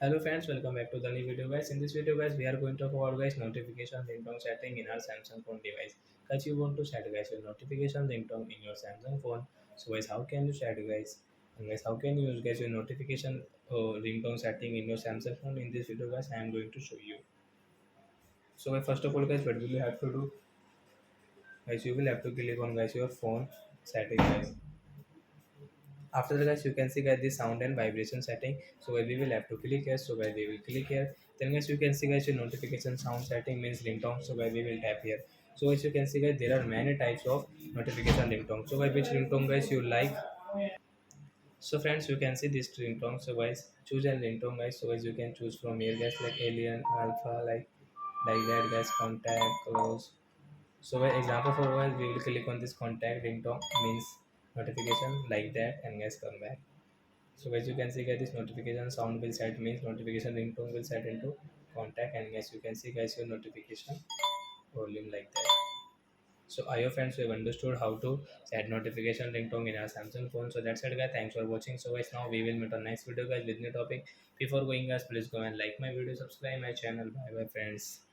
Hello friends, welcome back to the new video guys. In this video guys, we are going to talk about guys notification ringtone setting in our Samsung phone device. Guys, you want to set guys your notification ringtone in your Samsung phone. So guys, how can you set guys? And guys, how can you use guys your notification ringtone setting in your Samsung phone? In this video guys, I am going to show you. So guys, first of all guys, what will you have to do? Guys, you will have to click on guys your phone setting guys. After that guys, you can see guys the sound and vibration setting. So guys, we will have to click here. So guys, we will click here. Then guys, you can see guys your notification sound setting means ringtone. So guys, we will tap here. So as you can see guys, there are many types of notification ringtone. So guys, which ringtone guys you like? So friends, you can see this ringtone. So guys, choose a ringtone guys. So guys, you can choose from here guys, like alien, alpha, like that guys, contact, close. So by example for guys, we will click on this contact ringtone means notification like that, and guys come back. So as you can see guys, this notification sound will set means notification ringtone will set into contact, and as you can see guys your notification volume like that. So I hope friends you have understood how to set notification ringtone in our Samsung phone. So that's it guys. Thanks for watching. So guys, now we will meet on next video guys with new topic. Before going guys, please go and like my video, subscribe my channel. Bye bye friends.